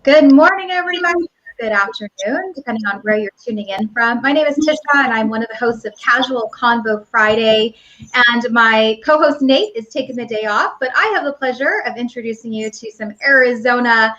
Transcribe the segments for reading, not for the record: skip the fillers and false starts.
Good morning, everybody. Good afternoon, depending on where you're tuning in from. My name is Tisha, and I'm one of the hosts of Casual Convo Friday. And my co-host Nate is taking the day off, but I have the pleasure of introducing you to some Arizona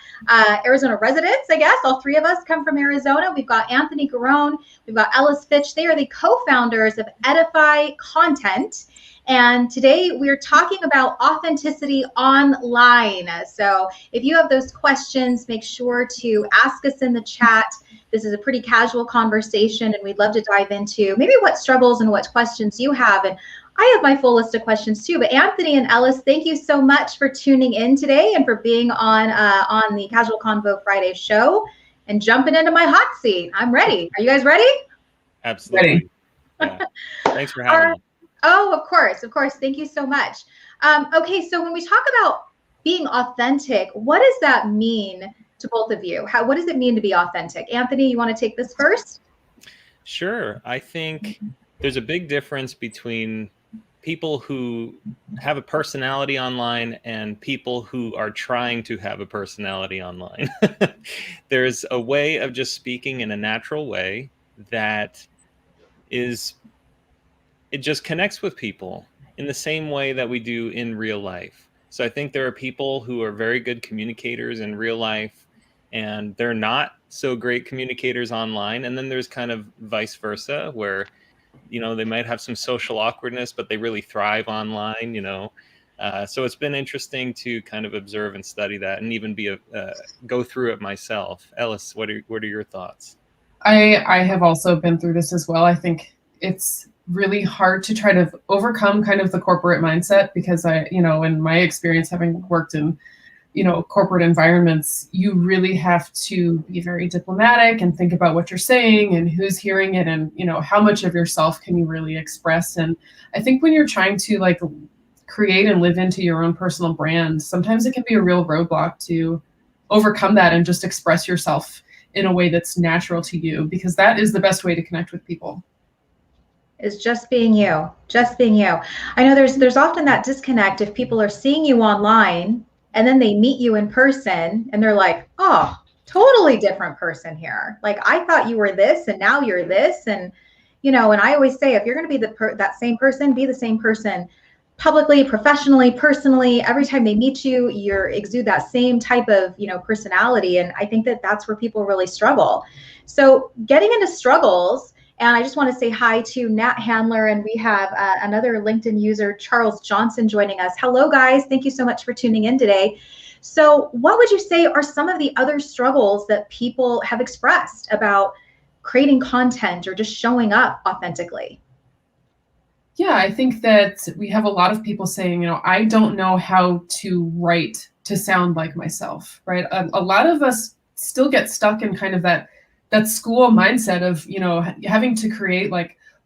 residents. I guess all three of us come from Arizona. We've got Anthony Garone, we've got Ellis Fitch. They are the co-founders of Edify Content. And today we're talking about authenticity online. So if you have those questions, make sure to ask us in the chat. This is a pretty casual conversation, and we'd love to dive into maybe what struggles and what questions you have. And I have my full list of questions too. But Anthony and Ellis, thank you so much for tuning in today and for being on the Casual Convo Friday show and jumping into my hot seat. I'm ready. Are you guys ready? Absolutely. Yeah. Thanks for having me. Oh, of course. Thank you so much. Okay, so when we talk about being authentic, what does that mean to both of you? What does it mean to be authentic? Anthony, you want to take this first? Sure. I think there's a big difference between people who have a personality online and people who are trying to have a personality online. There's a way of just speaking in a natural way that it just connects with people in the same way that we do in real life. So I think there are people who are very good communicators in real life, and they're not so great communicators online. And then there's kind of vice versa, where, they might have some social awkwardness, but they really thrive online, So it's been interesting to kind of observe and study that, and even go through it myself. Ellis, what are your thoughts? I have also been through this as well. I think it's really hard to try to overcome kind of the corporate mindset, because in my experience, having worked in, corporate environments, you really have to be very diplomatic and think about what you're saying and who's hearing it, and, how much of yourself can you really express. And I think when you're trying to create and live into your own personal brand, sometimes it can be a real roadblock to overcome that and just express yourself in a way that's natural to you, because that is the best way to connect with people. Is just being you. I know there's often that disconnect if people are seeing you online and then they meet you in person and they're like, oh, totally different person here. Like, I thought you were this and now you're this. And, and I always say, if you're going to be that same person, be the same person publicly, professionally, personally. Every time they meet you, you exude that same type of, personality. And I think that that's where people really struggle. So getting into struggles, and I just want to say hi to Nat Handler, and we have another LinkedIn user, Charles Johnson, joining us. Hello, guys. Thank you so much for tuning in today. So what would you say are some of the other struggles that people have expressed about creating content or just showing up authentically? Yeah, I think that we have a lot of people saying, I don't know how to write to sound like myself, right? A lot of us still get stuck in kind of that school mindset of, having to create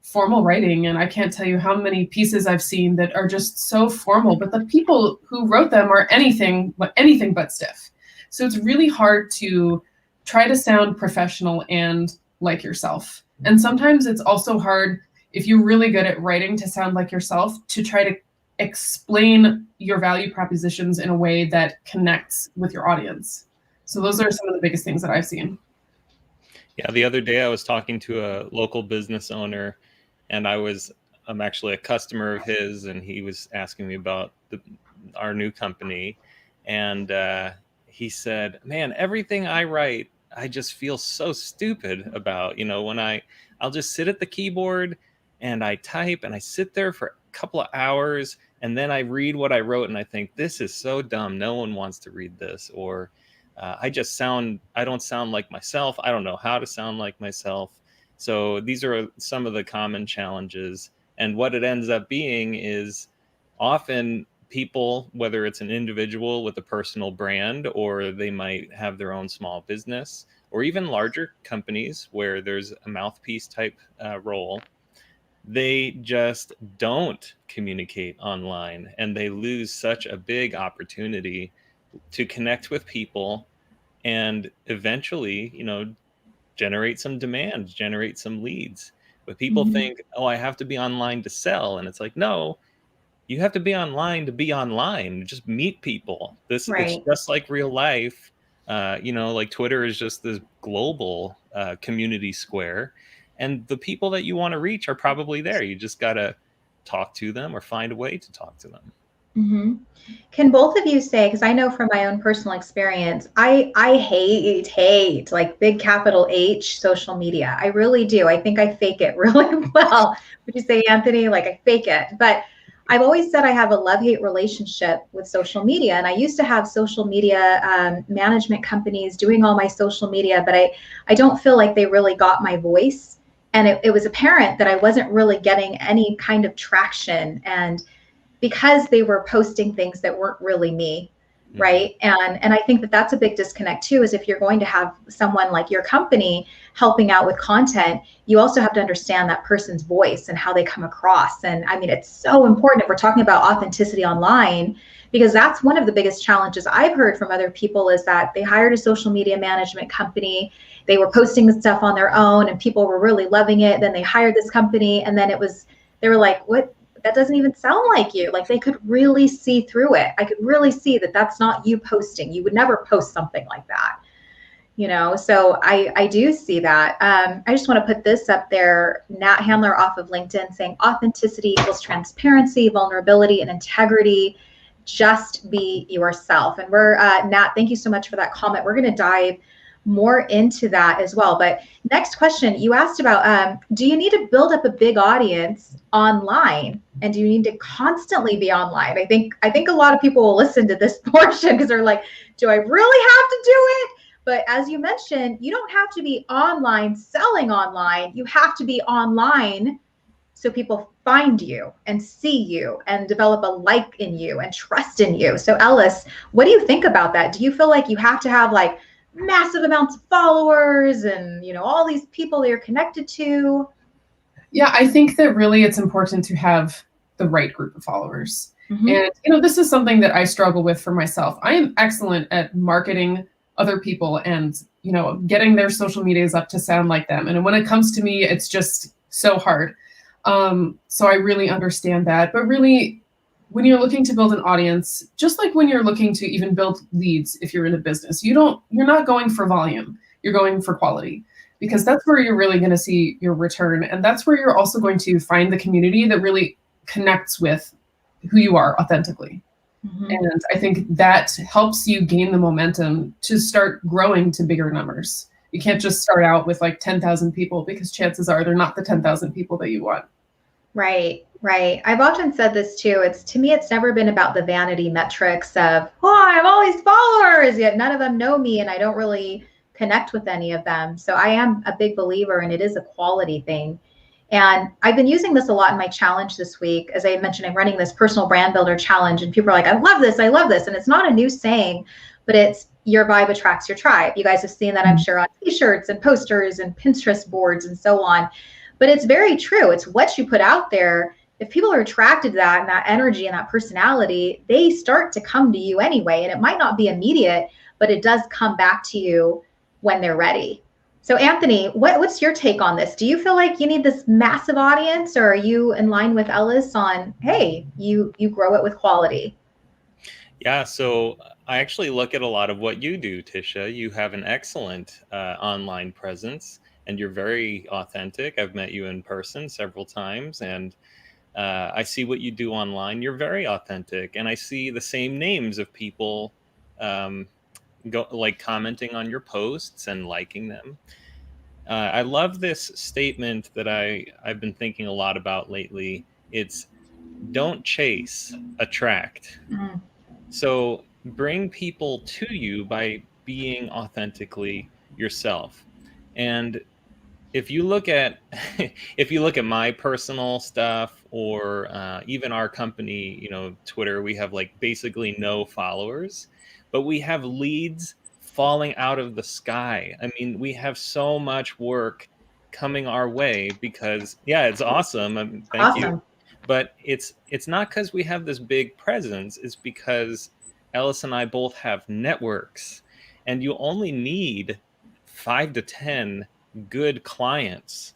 formal writing. And I can't tell you how many pieces I've seen that are just so formal, but the people who wrote them are anything but stiff. So it's really hard to try to sound professional and like yourself. And sometimes it's also hard, if you're really good at writing to sound like yourself, to try to explain your value propositions in a way that connects with your audience. So those are some of the biggest things that I've seen. Yeah, the other day I was talking to a local business owner, and I'm actually a customer of his, and he was asking me about our new company. And he said, man, everything I write, I just feel so stupid about, when I'll just sit at the keyboard and I type and I sit there for a couple of hours, and then I read what I wrote and I think, this is so dumb. No one wants to read this. Or I don't sound like myself. I don't know how to sound like myself. So these are some of the common challenges. And what it ends up being is often people, whether it's an individual with a personal brand, or they might have their own small business, or even larger companies where there's a mouthpiece type role, they just don't communicate online, and they lose such a big opportunity to connect with people and eventually, generate some demand, generate some leads. But people think, oh, I have to be online to sell. And it's like, no, you have to be online to be online. Just meet people. It's just like real life. Like Twitter is just this global community square, and the people that you want to reach are probably there. You just got to talk to them or find a way to talk to them. Mm-hmm. Can both of you say, because I know from my own personal experience, I hate like big capital H social media. I really do. I think I fake it really well. Would you say, Anthony? Like I fake it. But I've always said I have a love-hate relationship with social media. And I used to have social media management companies doing all my social media, but I don't feel like they really got my voice. And it was apparent that I wasn't really getting any kind of traction. And because they were posting things that weren't really me, right? And I think that that's a big disconnect too, is if you're going to have someone like your company helping out with content, you also have to understand that person's voice and how they come across. And I mean, it's so important if we're talking about authenticity online, because that's one of the biggest challenges I've heard from other people, is that they hired a social media management company, they were posting stuff on their own and people were really loving it. Then they hired this company and then they were like, what? That doesn't even sound like you. Like they could really see through it. I could really see that that's not you posting. You would never post something like that, So I do see that. I just want to put this up there. Nat Handler off of LinkedIn saying authenticity equals transparency, vulnerability, and integrity. Just be yourself. And we're Nat, thank you so much for that comment. We're going to dive more into that as well. But next question, you asked about, do you need to build up a big audience online? And do you need to constantly be online? I think a lot of people will listen to this portion because they're like, do I really have to do it? But as you mentioned, you don't have to be online selling online. You have to be online so people find you and see you and develop a like in you and trust in you. So Ellis, what do you think about that? Do you feel like you have to have like massive amounts of followers and all these people that you're connected to? Yeah, I think that really it's important to have the right group of followers. And this is something that I struggle with for myself. I am excellent at marketing other people and getting their social medias up to sound like them. And when it comes to me, it's just so hard. So I really understand that. But really, when you're looking to build an audience, just like when you're looking to even build leads, if you're in a business, you're not going for volume, you're going for quality, because that's where you're really going to see your return. And that's where you're also going to find the community that really connects with who you are authentically. And I think that helps you gain the momentum to start growing to bigger numbers. You can't just start out with like 10,000 people, because chances are they're not the 10,000 people that you want. Right. I've often said this too. To me, it's never been about the vanity metrics of, I have all these followers, yet none of them know me and I don't really connect with any of them. So I am a big believer, and it is a quality thing. And I've been using this a lot in my challenge this week. As I mentioned, I'm running this personal brand builder challenge, and people are like, I love this. And it's not a new saying, but it's your vibe attracts your tribe. You guys have seen that, I'm sure, on t-shirts and posters and Pinterest boards and so on. But it's very true. It's what you put out there. If people are attracted to that and that energy and that personality, they start to come to you anyway. And it might not be immediate, but it does come back to you when they're ready. So Anthony, what's your take on this? Do you feel like you need this massive audience, or are you in line with Ellis on, hey, you grow it with quality? Yeah, so I actually look at a lot of what you do, Tisha. You have an excellent online presence, and you're very authentic. I've met you in person several times, and I see what you do online. You're very authentic, and I see the same names of people commenting on your posts and liking them. I love this statement that I've been thinking a lot about lately. It's don't chase, attract. So bring people to you by being authentically yourself. And if you look at my personal stuff, or even our company, Twitter, we have like basically no followers, but we have leads falling out of the sky. I mean, we have so much work coming our way because, yeah, it's awesome. Thank you. But it's not because we have this big presence. It's because Ellis and I both have networks, and you only need 5 to 10 good clients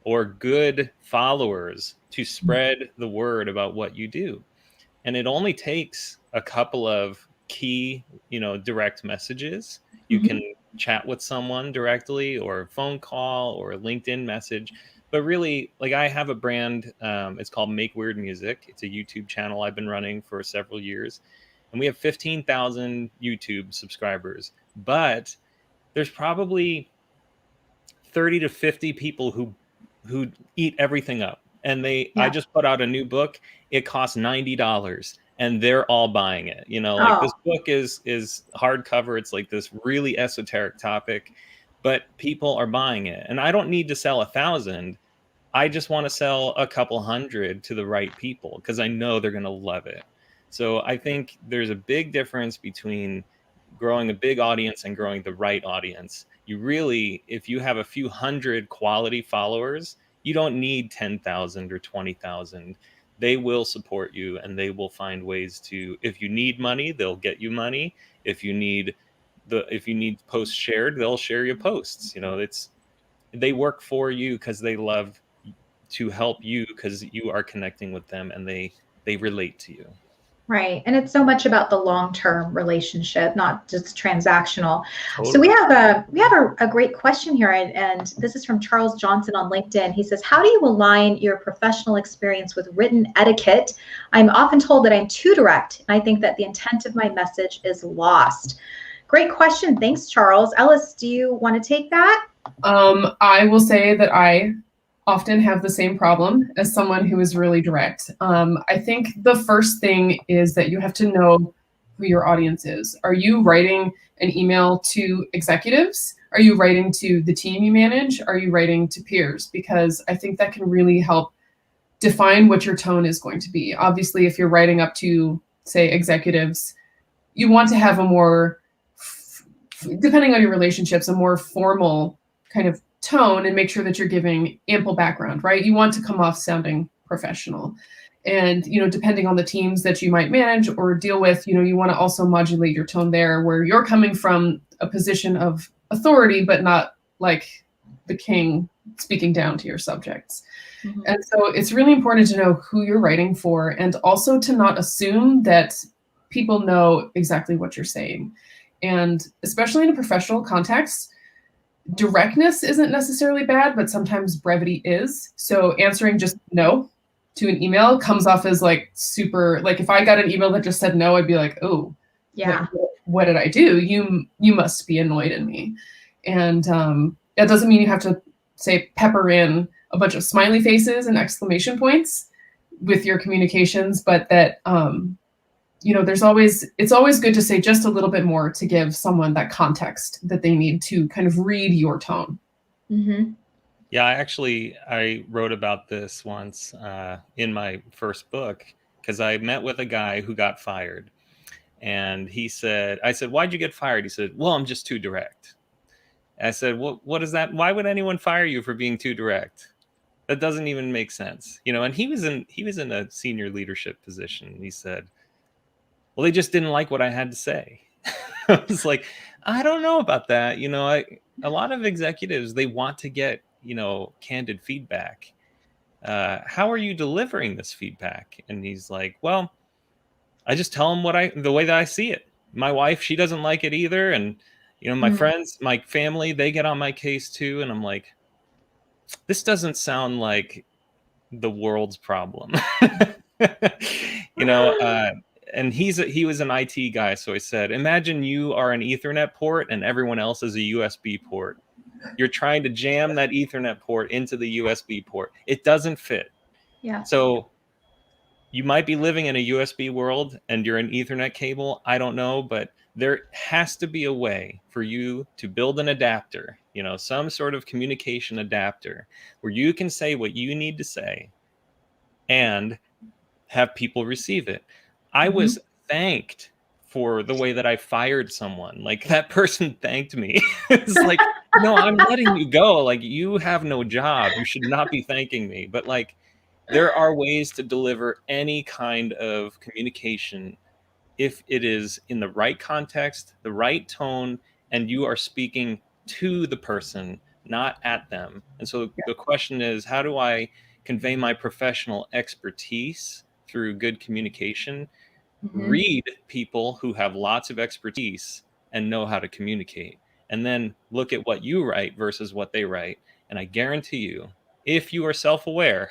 or good followers to spread the word about what you do. And it only takes a couple of key, direct messages, You can chat with someone directly, or a phone call, or a LinkedIn message. But really, like, I have a brand, it's called Make Weird Music. It's a YouTube channel I've been running for several years. And we have 15,000 YouTube subscribers. But there's probably 30 to 50 people who eat everything up. And I just put out a new book. It costs $90 and they're all buying it. You know, like, this book is hardcover. It's like this really esoteric topic, but people are buying it. And I don't need to sell 1,000. I just want to sell a couple hundred to the right people, because I know they're going to love it. So I think there's a big difference between growing a big audience and growing the right audience. You really, if you have a few hundred quality followers, you don't need 10,000 or 20,000. They will support you, and they will find ways to, if you need money, they'll get you money. If you need posts shared, they'll share your posts. You know, they work for you because they love to help you, because you are connecting with them and they relate to you. Right. And it's so much about the long-term relationship, not just transactional. Totally. So we have a great question here, and this is from Charles Johnson on LinkedIn. He says, how do you align your professional experience with written etiquette? I'm often told that I'm too direct, and I think that the intent of my message is lost. Great question. Thanks, Charles. Ellis, do you want to take that? I will say that I often have the same problem as someone who is really direct. I think the first thing is that you have to know who your audience is. Are you writing an email to executives? Are you writing to the team you manage? Are you writing to peers? Because I think that can really help define what your tone is going to be. Obviously, if you're writing up to, say, executives, you want to have a more, depending on your relationships, a more formal kind of tone, and make sure that you're giving ample background, right? You want to come off sounding professional. And, you know, depending on the teams that you might manage or deal with, you know, you want to also modulate your tone there, where you're coming from a position of authority, but not like the king speaking down to your subjects. Mm-hmm. And so it's really important to know who you're writing for, and also to not assume that people know exactly what you're saying. And especially in a professional context, directness isn't necessarily bad, but sometimes brevity is. So answering just no to an email comes off as like super, like, if I got an email that just said no, I'd be like, oh, yeah, what did I do? You must be annoyed at me. And that doesn't mean you have to, say, pepper in a bunch of smiley faces and exclamation points with your communications, but that, you know, it's always good to say just a little bit more to give someone that context that they need to kind of read your tone. Mm-hmm. Yeah, I wrote about this once in my first book, because I met with a guy who got fired. And I said, why'd you get fired? He said, well, I'm just too direct. I said, well, what is that? Why would anyone fire you for being too direct? That doesn't even make sense. You know, and he was in a senior leadership position. He said, well, they just didn't like what I had to say. I was like, I don't know about that. You know, a lot of executives, they want to get, you know, candid feedback. How are you delivering this feedback? And he's like, well, I just tell them the way that I see it. My wife, she doesn't like it either. And, you know, my friends, my family, they get on my case too. And I'm like, this doesn't sound like the world's problem. You know, and he was an IT guy. So I said, imagine you are an Ethernet port and everyone else is a USB port. You're trying to jam that Ethernet port into the USB port. It doesn't fit. Yeah. So you might be living in a USB world and you're an Ethernet cable. I don't know, but there has to be a way for you to build an adapter, you know, some sort of communication adapter where you can say what you need to say and have people receive it. I was thanked for the way that I fired someone. Like, that person thanked me. It's like, no, I'm letting you go. Like, you have no job. You should not be thanking me. But like, there are ways to deliver any kind of communication if it is in the right context, the right tone, and you are speaking to the person, not at them. And so the question is, how do I convey my professional expertise through good communication? Read people who have lots of expertise and know how to communicate. And then look at what you write versus what they write. And I guarantee you, if you are self-aware,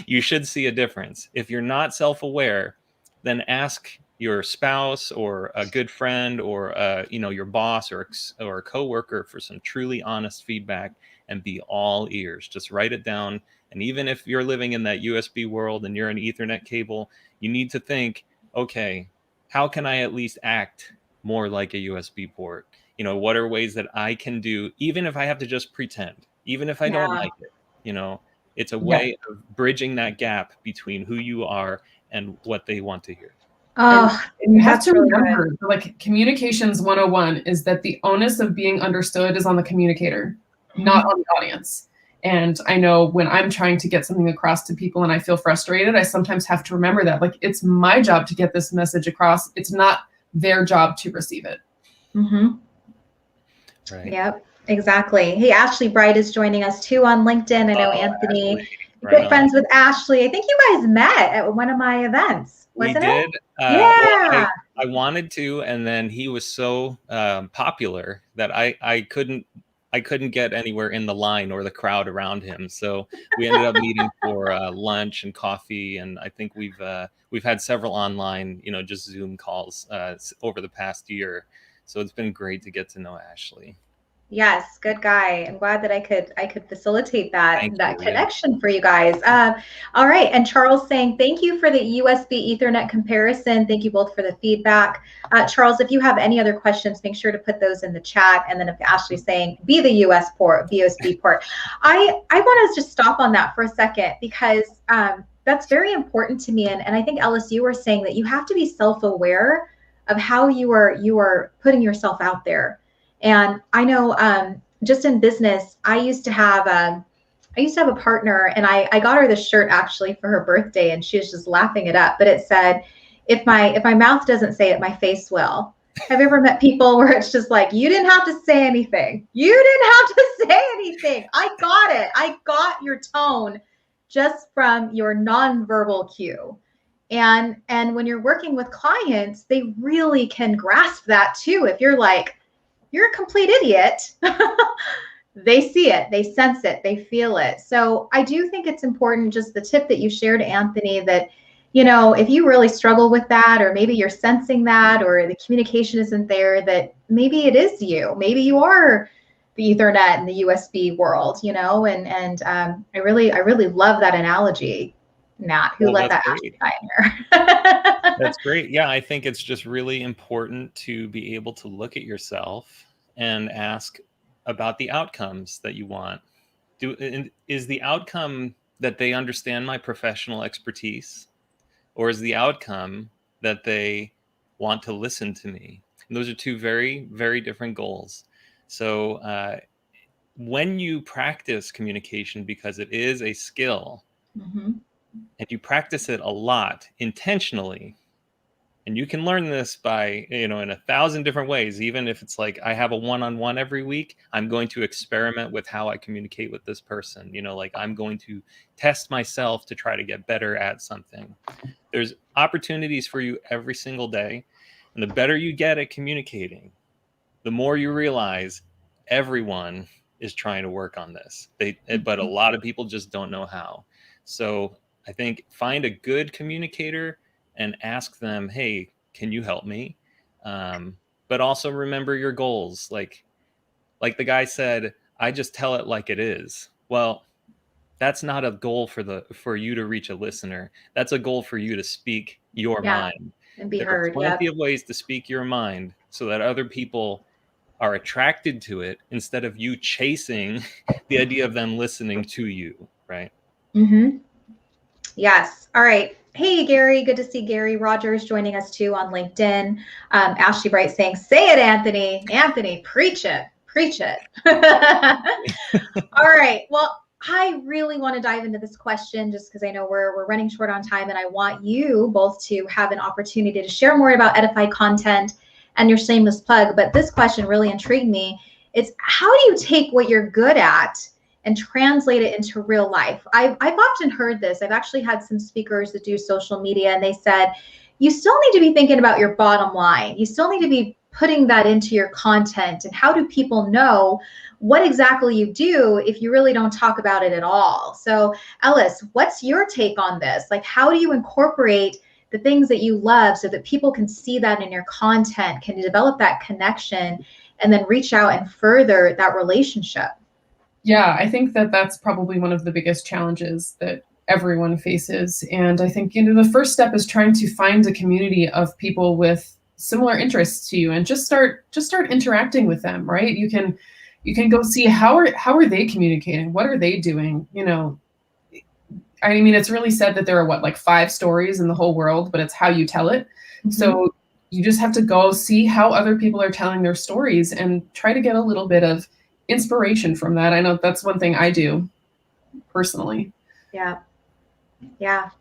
you should see a difference. If you're not self-aware, then ask your spouse or a good friend or your boss or a coworker for some truly honest feedback, and be all ears. Just write it down. And even if you're living in that USB world and you're an Ethernet cable, you need to think, okay, how can I at least act more like a USB port? What are ways that I can do, even if I have to just pretend, even if I don't like it? It's a way of bridging that gap between who you are and what they want to hear. Oh, and you have to remember, like, communications 101 is that the onus of being understood is on the communicator, not on the audience. And I know when I'm trying to get something across to people and I feel frustrated, I sometimes have to remember that, like, it's my job to get this message across. It's not their job to receive it. Right. Yep, exactly. Hey, Ashley Bright is joining us too on LinkedIn. I know Anthony, good friends with Ashley. I think you guys met at one of my events, wasn't it? Well, I wanted to, and then he was so popular that I couldn't get anywhere in the line or the crowd around him. So we ended up meeting for lunch and coffee, and I think we've had several online, just Zoom calls over the past year. So it's been great to get to know Ashley. Yes, good guy. I'm glad that I could facilitate that connection for you guys. All right, and Charles saying thank you for the USB Ethernet comparison. Thank you both for the feedback. Charles, if you have any other questions, make sure to put those in the chat. And then if Ashley's saying be the USB port, I want to just stop on that for a second, because that's very important to me. And I think, Ellis, you were saying that you have to be self-aware of how you are putting yourself out there. And I know just in business, I used to have a partner, and I got her this shirt actually for her birthday, and she was just laughing it up. But it said, if my mouth doesn't say it, my face will. Have you ever met people where it's just like, you didn't have to say anything. You didn't have to say anything. I got it. I got your tone just from your nonverbal cue. And when you're working with clients, they really can grasp that too. If you're like, you're a complete idiot, they see it, they sense it, they feel it. So I do think it's important, just the tip that you shared, Anthony, that, if you really struggle with that, or maybe you're sensing that, or the communication isn't there, that maybe it is you. Maybe you are the Ethernet and the USB world, and I really love that analogy. Nat, who let that Ashley guy in here? That's great. Yeah, I think it's just really important to be able to look at yourself and ask about the outcomes that you want. Is the outcome that they understand my professional expertise, or is the outcome that they want to listen to me? And those are two very, very different goals. So when you practice communication, because it is a skill, and you practice it a lot intentionally, and you can learn this by, in 1,000 different ways. Even if it's like, I have a one-on-one every week, I'm going to experiment with how I communicate with this person. I'm going to test myself to try to get better at something. There's opportunities for you every single day. And the better you get at communicating, the more you realize everyone is trying to work on this. But a lot of people just don't know how. So I think find a good communicator and ask them, hey, can you help me? But also remember your goals. Like the guy said, I just tell it like it is. Well, that's not a goal for you to reach a listener. That's a goal for you to speak your mind. And be there heard. Are plenty of ways to speak your mind so that other people are attracted to it, instead of you chasing the idea of them listening to you, right? Yes. All right. Hey, Gary. Good to see Gary Rogers joining us too on LinkedIn. Ashley Bright saying, say it, Anthony. Anthony, preach it. Preach it. All right. Well, I really want to dive into this question, just because I know we're running short on time, and I want you both to have an opportunity to share more about Edify Content and your shameless plug. But this question really intrigued me. It's, how do you take what you're good at and translate it into real life? I've often heard this. I've actually had some speakers that do social media, and they said, you still need to be thinking about your bottom line. You still need to be putting that into your content? And how do people know what exactly you do if you really don't talk about it at all? So Ellis, what's your take on this? Like, how do you incorporate the things that you love so that people can see that in your content, can develop that connection, and then reach out and further that relationship? Yeah, I think that that's probably one of the biggest challenges that everyone faces. And I think, the first step is trying to find a community of people with similar interests to you and just start interacting with them, right? You can go see how are they communicating? What are they doing? I mean, it's really said that there are like 5 stories in the whole world, but it's how you tell it. Mm-hmm. So you just have to go see how other people are telling their stories and try to get a little bit of inspiration from that. I know that's one thing I do personally. Yeah.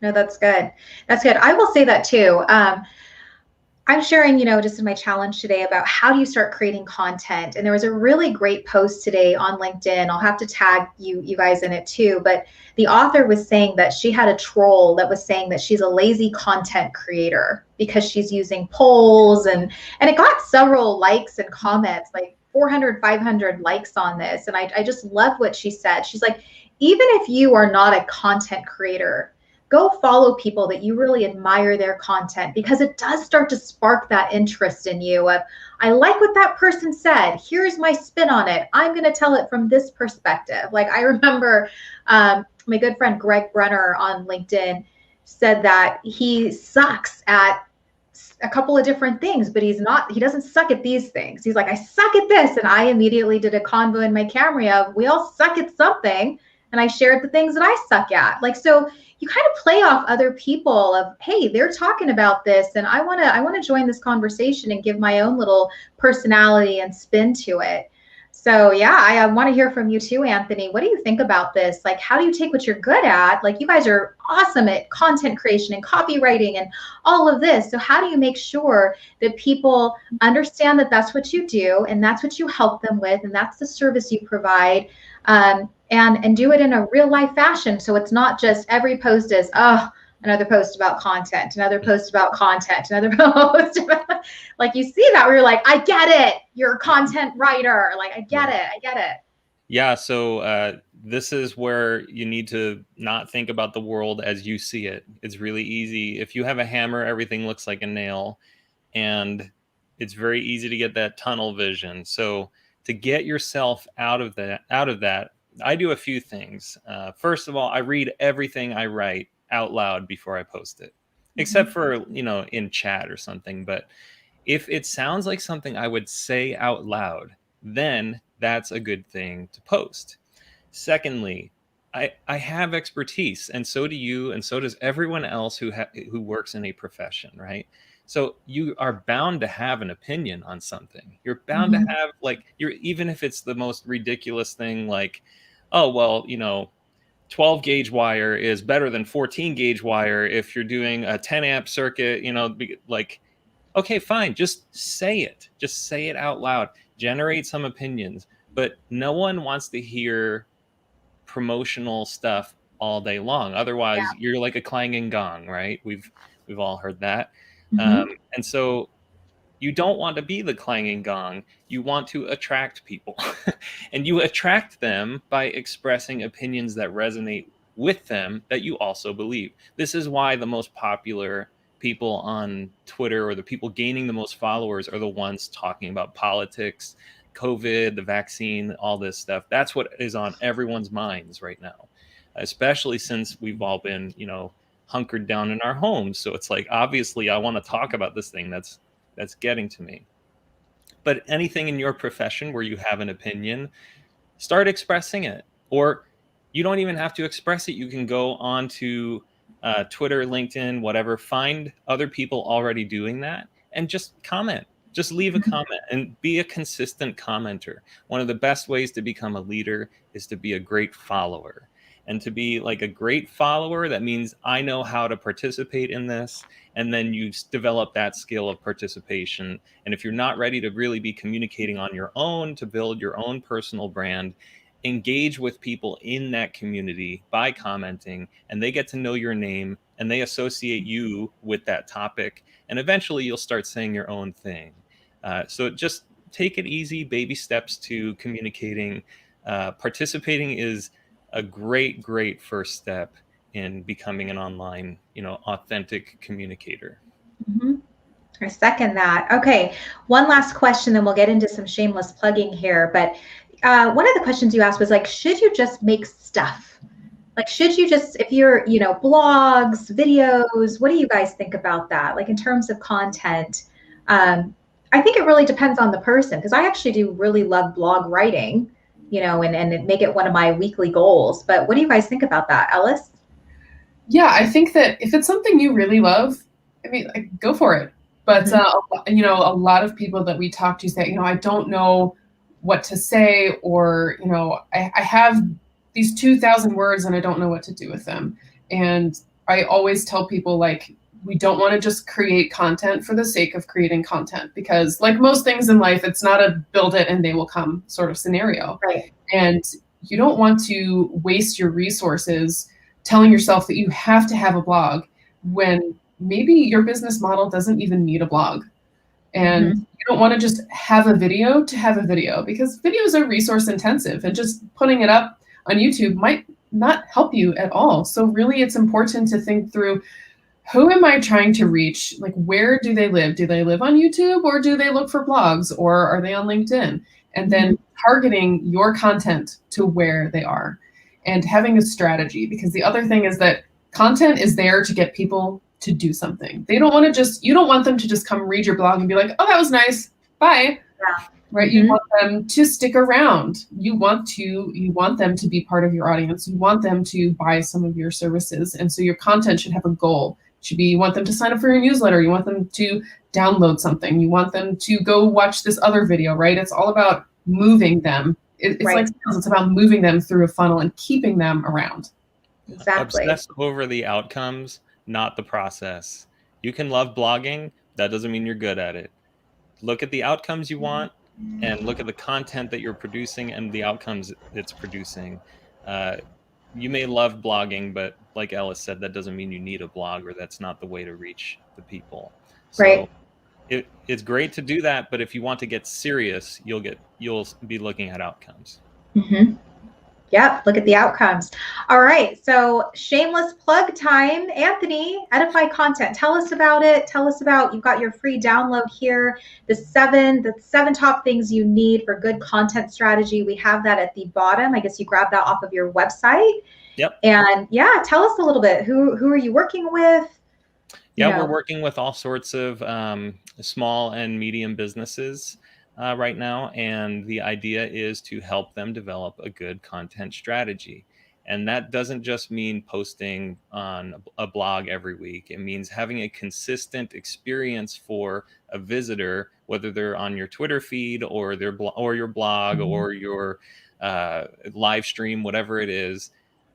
No, that's good. I will say that too. I'm sharing, just in my challenge today about how do you start creating content. And there was a really great post today on LinkedIn. I'll have to tag you guys in it too. But the author was saying that she had a troll that was saying that she's a lazy content creator because she's using polls, and it got several likes and comments, like 400, 500 likes on this. And I just love what she said. She's like, even if you are not a content creator, go follow people that you really admire their content, because it does start to spark that interest in you of, I like what that person said. Here's my spin on it. I'm going to tell it from this perspective. Like, I remember my good friend Greg Brenner on LinkedIn said that he sucks at a couple of different things, but he doesn't suck at these things. He's like, I suck at this. And I immediately did a convo in my Camry of, we all suck at something. And I shared the things that I suck at. Like, so you kind of play off other people of, hey, they're talking about this, and I want to join this conversation and give my own little personality and spin to it. So yeah, I want to hear from you too, Anthony. What do you think about this? Like, how do you take what you're good at? Like, you guys are awesome at content creation and copywriting and all of this. So how do you make sure that people understand that that's what you do and that's what you help them with and that's the service you provide? And do it in a real life fashion. So it's not just every post is, another post about content, another post about content, another post about, like, you see that where you're like, I get it. You're a content writer. Like, I get it. Yeah. So this is where you need to not think about the world as you see it. It's really easy. If you have a hammer, everything looks like a nail, and it's very easy to get that tunnel vision. So to get yourself out of that, I do a few things. First of all, I read everything I write out loud before I post it, except for, in chat or something. But if it sounds like something I would say out loud, then that's a good thing to post. Secondly, I have expertise, and so do you, and so does everyone else who works in a profession, right? So you are bound to have an opinion on something. You're bound to have, even if it's the most ridiculous thing, like, oh, well, 12 gauge wire is better than 14 gauge wire if you're doing a 10 amp circuit, okay, fine. Just say it. Just say it out loud. Generate some opinions. But no one wants to hear promotional stuff all day long. Otherwise, you're like a clanging gong, right? We've all heard that. And so you don't want to be the clanging gong. You want to attract people. And you attract them by expressing opinions that resonate with them that you also believe. This is why the most popular people on Twitter, or the people gaining the most followers, are the ones talking about politics, COVID, the vaccine, all this stuff. That's what is on everyone's minds right now, especially since we've all been, hunkered down in our homes. So it's like, obviously, I want to talk about this thing that's getting to me. But anything in your profession where you have an opinion, start expressing it. Or you don't even have to express it. You can go on to Twitter, LinkedIn, whatever, find other people already doing that and just comment. Just leave a comment and be a consistent commenter. One of the best ways to become a leader is to be a great follower. And to be like a great follower, that means I know how to participate in this. And then you develop that skill of participation. And if you're not ready to really be communicating on your own, to build your own personal brand, engage with people in that community by commenting, and they get to know your name and they associate you with that topic. And eventually you'll start saying your own thing. So just take it easy, baby steps to communicating. Participating is a great first step in becoming an online, authentic communicator. Mm-hmm. I second that. Okay, one last question, then we'll get into some shameless plugging here. But one of the questions you asked was like, should you just make stuff? Like, should you just, if you're, blogs, videos, what do you guys think about that? Like in terms of content, I think it really depends on the person, because I actually do really love blog writing, and make it one of my weekly goals. But what do you guys think about that, Ellis? Yeah, I think that if it's something you really love, I mean, like, go for it. But, a lot of people that we talk to say, I don't know what to say, or, I have these 2,000 words and I don't know what to do with them. And I always tell people, like, we don't want to just create content for the sake of creating content, because like most things in life, it's not a build it and they will come sort of scenario. Right. And you don't want to waste your resources telling yourself that you have to have a blog when maybe your business model doesn't even need a blog. And you don't want to just have a video to have a video, because videos are resource intensive, and just putting it up on YouTube might not help you at all. So really it's important to think through, who am I trying to reach? Like, where do they live? Do they live on YouTube, or do they look for blogs, or are they on LinkedIn? And then targeting your content to where they are, and having a strategy, because the other thing is that content is there to get people to do something. They don't want to just, you don't want them to just come read your blog and be like, oh, that was nice, bye. Yeah. Right? You want them to stick around. You want them to be part of your audience. You want them to buy some of your services. And so your content should have a goal. It should be, you want them to sign up for your newsletter. You want them to download something. You want them to go watch this other video, right? It's all about moving them. It's like sales. It's about moving them through a funnel and keeping them around. Exactly. Obsess over the outcomes, not the process. You can love blogging. That doesn't mean you're good at it. Look at the outcomes you want, and look at the content that you're producing and the outcomes it's producing. You may love blogging, but like Ellis said, that doesn't mean you need a blog, or that's not the way to reach the people. So it's great to do that, but if you want to get serious, you'll be looking at outcomes. Yep, look at the outcomes. All right, so shameless plug time. Anthony, Edify Content, tell us about it. Tell us about, you've got your free download here, the seven top things you need for good content strategy. We have that at the bottom. I guess you grabbed that off of your website. Yep. And yeah, tell us a little bit. Who are you working with? Yeah, we're working with all sorts of small and medium businesses right now, and the idea is to help them develop a good content strategy. And that doesn't just mean posting on a blog every week. It means having a consistent experience for a visitor, whether they're on your Twitter feed or your blog or your live stream, whatever it is.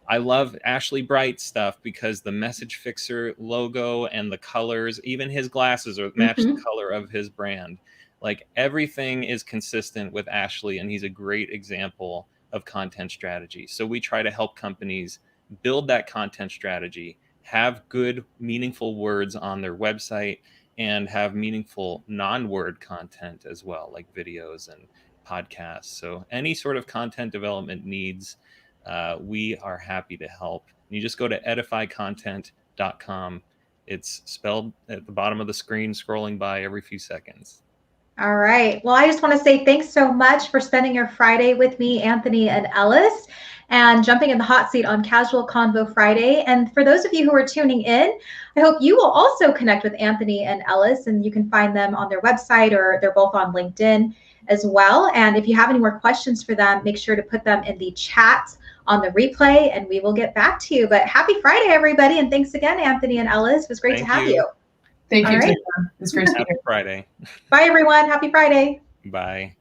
I love Ashley Bright's stuff because the Message Fixer logo and the colors, even his glasses match the color of his brand. Like, everything is consistent with Ashley, and he's a great example of content strategy. So we try to help companies build that content strategy, have good, meaningful words on their website, and have meaningful non-word content as well, like videos and podcasts. So any sort of content development needs, we are happy to help. You just go to edifycontent.com. It's spelled at the bottom of the screen, scrolling by every few seconds. All right. Well, I just want to say thanks so much for spending your Friday with me, Anthony and Ellis, and jumping in the hot seat on Casual Convo Friday. And for those of you who are tuning in, I hope you will also connect with Anthony and Ellis, and you can find them on their website, or they're both on LinkedIn as well. And if you have any more questions for them, make sure to put them in the chat on the replay, and we will get back to you. But happy Friday, everybody. And thanks again, Anthony and Ellis. It was great to have you. Thank you. All right. It's great to be here. Happy Friday. Bye, everyone. Happy Friday. Bye.